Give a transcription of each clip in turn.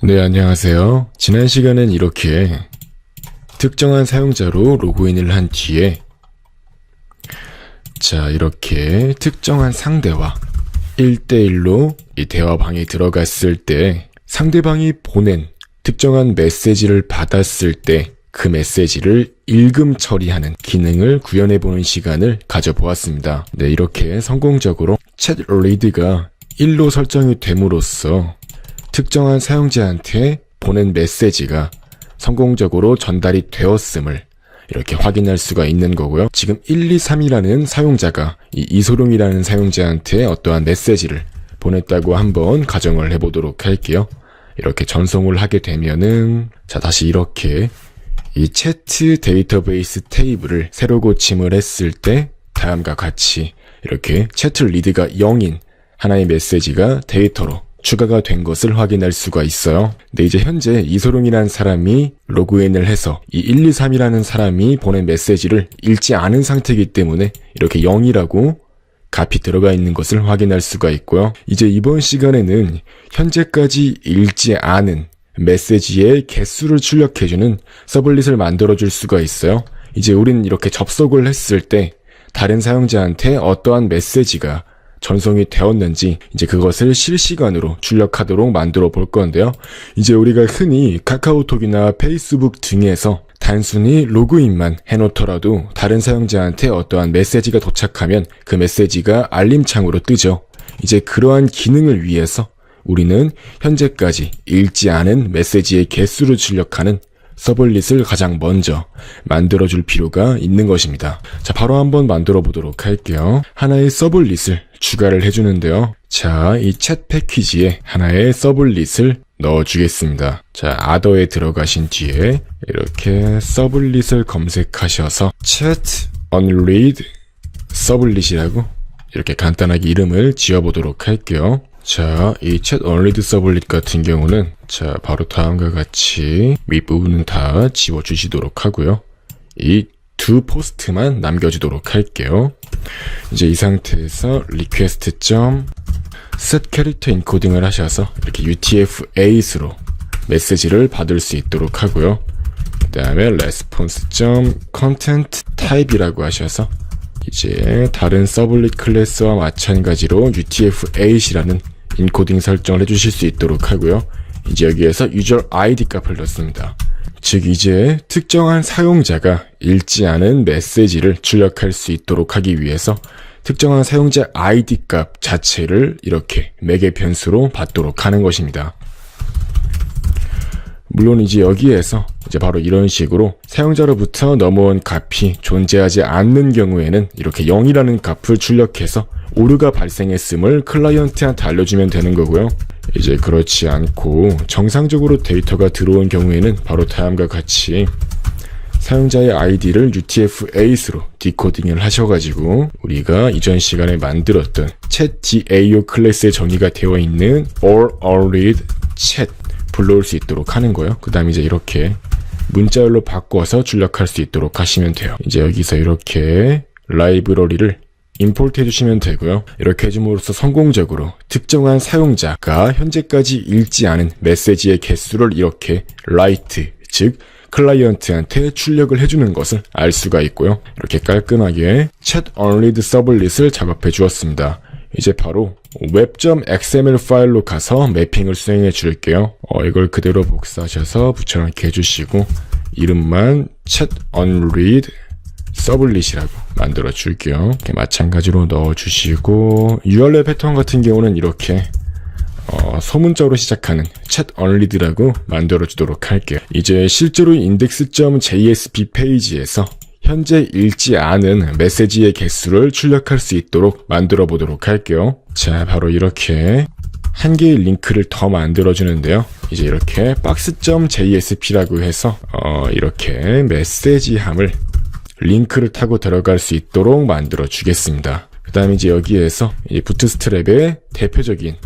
네, 안녕하세요. 지난 시간엔 이렇게 특정한 사용자로 로그인을 한 뒤에 이렇게 특정한 상대와 1대1로 이 대화방에 들어갔을 때 상대방이 보낸 특정한 메시지를 받았을 때 그 메시지를 읽음 처리하는 기능을 구현해보는 시간을 가져보았습니다. 네, 이렇게 성공적으로 챗 리드가 1로 설정이 됨으로써 특정한 사용자한테 보낸 메시지가 성공적으로 전달이 되었음을 이렇게 확인할 수가 있는 거고요. 지금 123이라는 사용자가 이 이소룡이라는 사용자한테 어떠한 메시지를 보냈다고 한번 가정을 해보도록 할게요. 이렇게 전송을 하게 되면은 다시 이렇게 이 채트 데이터베이스 테이블을 새로 고침을 했을 때 다음과 같이 이렇게 채트 리드가 0인 하나의 메시지가 데이터로 추가가 된 것을 확인할 수가 있어요. 근데 이제 현재 이소룡이라는 사람이 로그인을 해서 이 123이라는 사람이 보낸 메시지를 읽지 않은 상태이기 때문에 이렇게 0이라고 값이 들어가 있는 것을 확인할 수가 있고요. 이제 이번 시간에는 현재까지 읽지 않은 메시지의 개수를 출력해주는 서블릿을 만들어줄 수가 있어요. 이제 우린 이렇게 접속을 했을 때 다른 사용자한테 어떠한 메시지가 전송이 되었는지 이제 그것을 실시간으로 출력하도록 만들어 볼 건데요. 이제 우리가 흔히 카카오톡이나 페이스북 등에서 단순히 로그인만 해놓더라도 다른 사용자한테 어떠한 메시지가 도착하면 그 메시지가 알림창으로 뜨죠. 이제 그러한 기능을 위해서 우리는 현재까지 읽지 않은 메시지의 개수를 출력하는 서블릿을 가장 먼저 만들어줄 필요가 있는 것입니다. 바로 한번 만들어 보도록 할게요. 하나의 서블릿을 추가를 해주는데요. 이 챗 패키지에 하나의 서블릿을 넣어주겠습니다. 아더에 들어가신 뒤에 이렇게 서블릿을 검색하셔서 챗 언리드 서블릿이라고 이렇게 간단하게 이름을 지어보도록 할게요. 이 챗 언리드 서블릿 같은 경우는 바로 다음과 같이 윗부분은 다 지워주시도록 하고요. 이 두 포스트만 남겨주도록 할게요. 이제 이 상태에서 request.set 캐릭터 인코딩을 하셔서 이렇게 UTF-8로 메시지를 받을 수 있도록 하고요. 그 다음에 response.content type이라고 하셔서 이제 다른 서블릿 클래스와 마찬가지로 UTF-8이라는 인코딩 설정을 해주실 수 있도록 하고요. 이제 여기에서 유저 ID 값을 넣습니다. 즉 이제 특정한 사용자가 읽지 않은 메시지를 출력할 수 있도록 하기 위해서 특정한 사용자 ID 값 자체를 이렇게 매개 변수로 받도록 하는 것입니다. 물론 이제 여기에서 바로 이런 식으로 사용자로부터 넘어온 값이 존재하지 않는 경우에는 이렇게 0이라는 값을 출력해서 오류가 발생했음을 클라이언트한테 알려주면 되는 거고요. 이제 그렇지 않고 정상적으로 데이터가 들어온 경우에는 바로 다음과 같이 사용자의 아이디를 UTF-8으로 디코딩을 하셔가지고 우리가 이전 시간에 만들었던 chatDAO 클래스에 정의가 되어 있는 all read chat 불러올 수 있도록 하는 거예요. 그 다음에 이제 이렇게 문자열로 바꿔서 출력할 수 있도록 하시면 돼요. 이제 여기서 이렇게 라이브러리를 임포트 해주시면 되고요. 이렇게 해줌으로써 성공적으로 특정한 사용자가 현재까지 읽지 않은 메시지의 개수를 이렇게 write, 즉 클라이언트한테 출력을 해주는 것을 알 수가 있고요. 이렇게 깔끔하게 챗 언리드 서블릿을 작업해 주었습니다. 이제 바로 web.xml 파일로 가서 매핑을 수행해 줄게요. 이걸 그대로 복사하셔서 붙여넣기 해주시고 이름만 챗 언리드 서블릿이라고 만들어 줄게요. 이렇게 마찬가지로 넣어주시고 URL 패턴 같은 경우는 이렇게 소문자로 시작하는 챗 언리드라고 만들어 주도록 할게요. 이제 실제로 index.jsp 페이지에서 현재 읽지 않은 메시지의 개수를 출력할 수 있도록 만들어 보도록 할게요. 바로 이렇게 한 개의 링크를 더 만들어 주는데요. 이제 이렇게 box.jsp라고 해서 이렇게 메시지함을 링크를 타고 들어갈 수 있도록 만들어 주겠습니다. 그 다음에 이제 여기에서 이 부트스트랩의 대표적인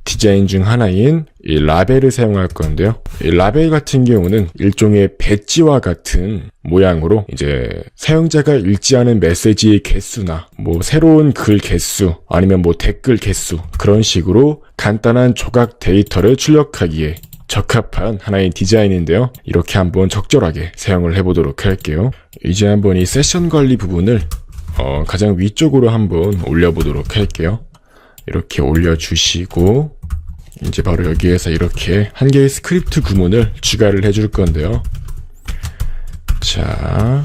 디자인 중 하나인 이 라벨을 사용할 건데요. 이 라벨 같은 경우는 일종의 배지와 같은 모양으로 이제 사용자가 읽지 않은 메시지의 개수나 새로운 글 개수 아니면 댓글 개수 그런 식으로 간단한 조각 데이터를 출력하기에 적합한 하나의 디자인인데요. 이렇게 한번 적절하게 사용을 해보도록 할게요. 이제 한번 이 세션 관리 부분을 가장 위쪽으로 한번 올려보도록 할게요. 이렇게 올려주시고 이제 바로 여기에서 이렇게 한 개의 스크립트 구문을 추가를 해줄 건데요. 자,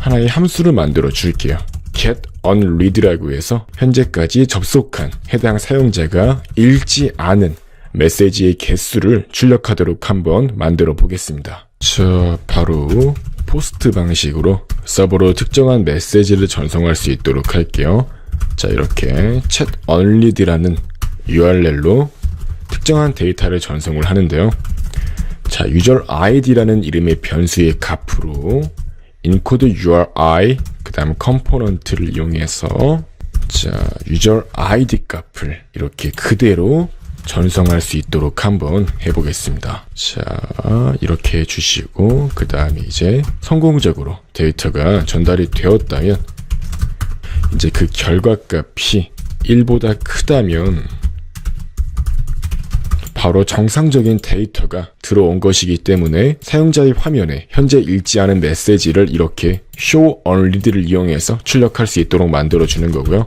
하나의 함수를 만들어 줄게요. get onread라고 해서 현재까지 접속한 해당 사용자가 읽지 않은 메시지의 개수를 출력하도록 한번 만들어 보겠습니다. 자, 바로 포스트 방식으로 서버로 특정한 메시지를 전송할 수 있도록 할게요. 자, 이렇게 chat onread라는 URL로 특정한 데이터를 전송을 하는데요. 자, user id라는 이름의 변수의 값으로 encode URI 그 다음 컴포넌트를 이용해서 자, user id 값을 이렇게 그대로 전송할 수 있도록 한번 해보겠습니다. 자, 이렇게 해주시고 그 다음에 이제 성공적으로 데이터가 전달이 되었다면 이제 그 결과값이 1보다 크다면 바로 정상적인 데이터가 들어온 것이기 때문에 사용자의 화면에 현재 읽지 않은 메시지를 이렇게 show onread를 이용해서 출력할 수 있도록 만들어주는 거고요.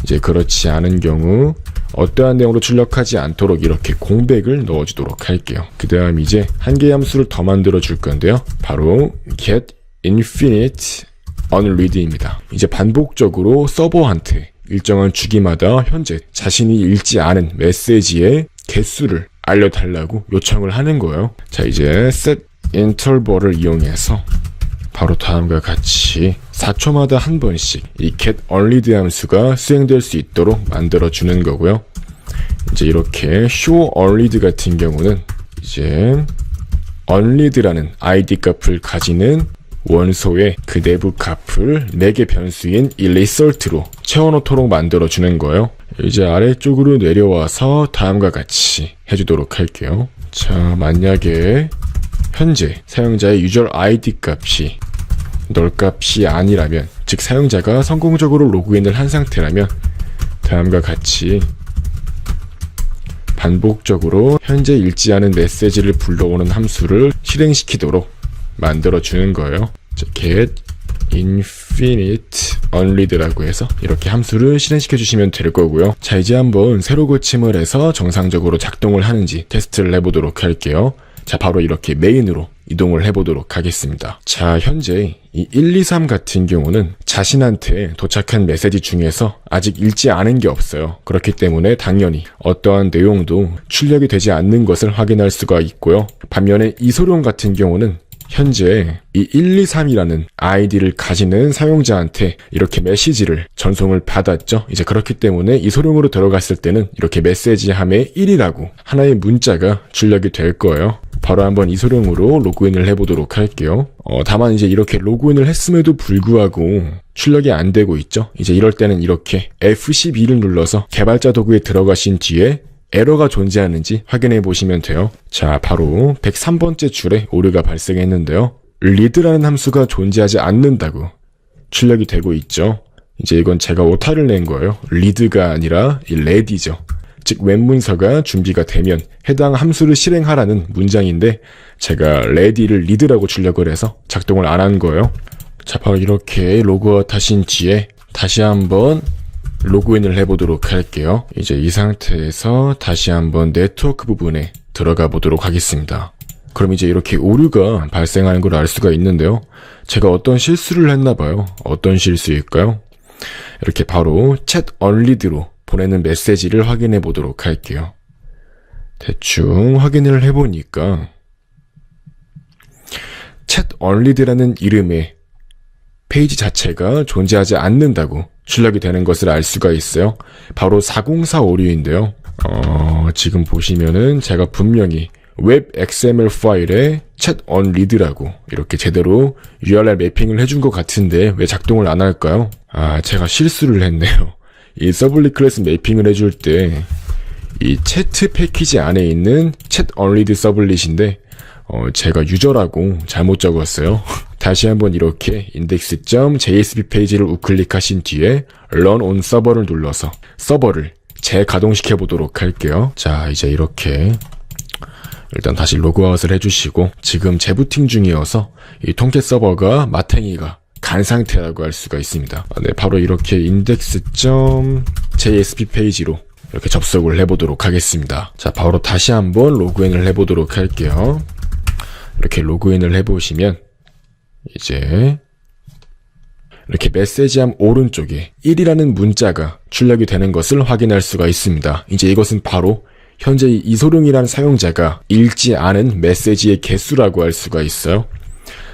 이제 그렇지 않은 경우 어떠한 내용으로 출력하지 않도록 이렇게 공백을 넣어주도록 할게요. 그 다음 이제 한 개의 함수를 더 만들어 줄 건데요. 바로 get infinite onread입니다. 이제 반복적으로 서버한테 일정한 주기마다 현재 자신이 읽지 않은 메시지의 개수를 알려달라고 요청을 하는 거예요. 자, 이제 set interval을 이용해서 바로 다음과 같이 4초마다 한 번씩 이 get onread 함수가 수행될 수 있도록 만들어주는 거고요. 이제 이렇게 show onread 같은 경우는 이제 onread라는 id 값을 가지는 원소의 그 내부 값을 4개 변수인 이 result로 채워놓도록 만들어주는 거예요. 이제 아래쪽으로 내려와서 다음과 같이 해주도록 할게요. 자, 만약에 현재 사용자의 user id 값이 null 값이 아니라면, 즉 사용자가 성공적으로 로그인을 한 상태라면 다음과 같이 반복적으로 현재 읽지 않은 메시지를 불러오는 함수를 실행시키도록 만들어주는 거예요. 자, get infinite onread라고 해서 이렇게 함수를 실행시켜 주시면 될 거고요. 자, 이제 한번 새로 고침을 해서 정상적으로 작동을 하는지 테스트를 해보도록 할게요. 자, 바로 이렇게 메인으로 이동을 해보도록 하겠습니다. 자, 현재 이 1, 2, 3 같은 경우는 자신한테 도착한 메시지 중에서 아직 읽지 않은 게 없어요. 그렇기 때문에 당연히 어떠한 내용도 출력이 되지 않는 것을 확인할 수가 있고요. 반면에 이소룡 같은 경우는 현재 이 1, 2, 3이라는 아이디를 가지는 사용자한테 이렇게 메시지를 전송을 받았죠. 이제 그렇기 때문에 이 소룡으로 들어갔을 때는 이렇게 메시지 함에 1이라고 하나의 문자가 출력이 될 거예요. 바로 한번 이 소룡으로 로그인을 해보도록 할게요. 다만 이제 이렇게 로그인을 했음에도 불구하고 출력이 안 되고 있죠. 이제 이럴 때는 이렇게 F12를 눌러서 개발자 도구에 들어가신 뒤에 에러가 존재하는지 확인해 보시면 돼요. 자, 바로 103번째 줄에 오류가 발생했는데요. read라는 함수가 존재하지 않는다고 출력이 되고 있죠. 이제 이건 제가 오타를 낸 거예요. read가 아니라 이 ready죠. 즉 웹문서가 준비가 되면 해당 함수를 실행하라는 문장인데 제가 ready를 read라고 출력을 해서 작동을 안 한 거예요. 자, 바로 이렇게 로그아웃 하신 뒤에 다시 한번 로그인을 해보도록 할게요. 이제 이 상태에서 다시 한번 네트워크 부분에 들어가 보도록 하겠습니다. 그럼 이제 이렇게 오류가 발생하는 걸 알 수가 있는데요. 제가 어떤 실수를 했나봐요. 어떤 실수일까요? 이렇게 바로 chat onread로 보내는 메시지를 확인해 보도록 할게요. 대충 확인을 해보니까 chat onread라는 이름의 페이지 자체가 존재하지 않는다고 출력이 되는 것을 알 수가 있어요. 바로 404 오류인데요. 지금 보시면은 제가 분명히 웹 XML 파일에 chat onread라고 이렇게 제대로 URL 매핑을 해준 것 같은데 왜 작동을 안 할까요? 제가 실수를 했네요. 이 서블릿 클래스 매핑을 해줄 때 이 채트 패키지 안에 있는 chat onread 서블릿인데 제가 유저라고 잘못 적었어요. 다시 한번 이렇게 index.jsp 페이지를 우클릭하신 뒤에 run on server를 눌러서 서버를 재가동시켜 보도록 할게요. 자, 이제 이렇게 일단 다시 로그아웃을 해주시고 지금 재부팅 중이어서 이 통계 서버가 마탱이가 간 상태라고 할 수가 있습니다. 네, 바로 이렇게 index.jsp 페이지로 이렇게 접속을 해보도록 하겠습니다. 자, 바로 다시 한번 로그인을 해보도록 할게요. 이렇게 로그인을 해보시면 이제 이렇게 메시지함 오른쪽에 1이라는 문자가 출력이 되는 것을 확인할 수가 있습니다. 이제 이것은 바로 현재 이소룡이라는 사용자가 읽지 않은 메시지의 개수라고 할 수가 있어요.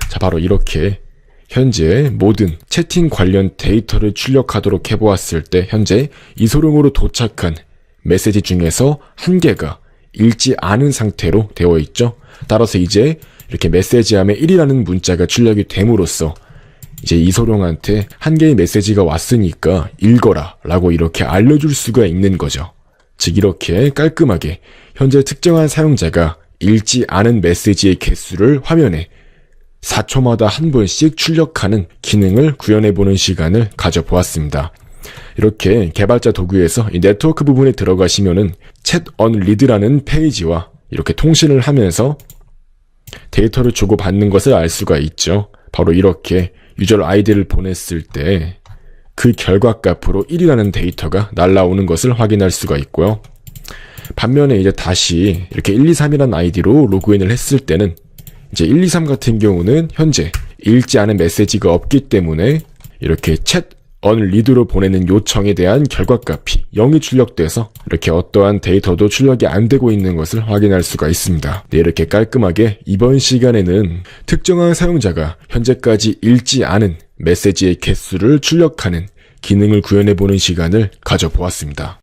자, 바로 이렇게 현재 모든 채팅 관련 데이터를 출력하도록 해보았을 때 현재 이소룡으로 도착한 메시지 중에서 한 개가 읽지 않은 상태로 되어 있죠. 따라서 이제 이렇게 메시지함에 1이라는 문자가 출력이 됨으로써 이제 이소룡한테 한 개의 메시지가 왔으니까 읽어라 라고 이렇게 알려줄 수가 있는 거죠. 즉 이렇게 깔끔하게 현재 특정한 사용자가 읽지 않은 메시지의 개수를 화면에 4초마다 한 번씩 출력하는 기능을 구현해보는 시간을 가져보았습니다. 이렇게 개발자 도구에서 이 네트워크 부분에 들어가시면은 챗 언 리드라는 페이지와 이렇게 통신을 하면서 데이터를 주고받는 것을 알 수가 있죠. 바로 이렇게 유저 아이디를 보냈을 때 그 결과값으로 1이라는 데이터가 날라오는 것을 확인할 수가 있고요. 반면에 이제 다시 이렇게 123이라는 아이디로 로그인을 했을 때는 이제 123 같은 경우는 현재 읽지 않은 메시지가 없기 때문에 이렇게 챗 언 리드로 보내는 요청에 대한 결과값이 0이 출력돼서 이렇게 어떠한 데이터도 출력이 안 되고 있는 것을 확인할 수가 있습니다. 네, 이렇게 깔끔하게 이번 시간에는 특정한 사용자가 현재까지 읽지 않은 메시지의 개수를 출력하는 기능을 구현해보는 시간을 가져보았습니다.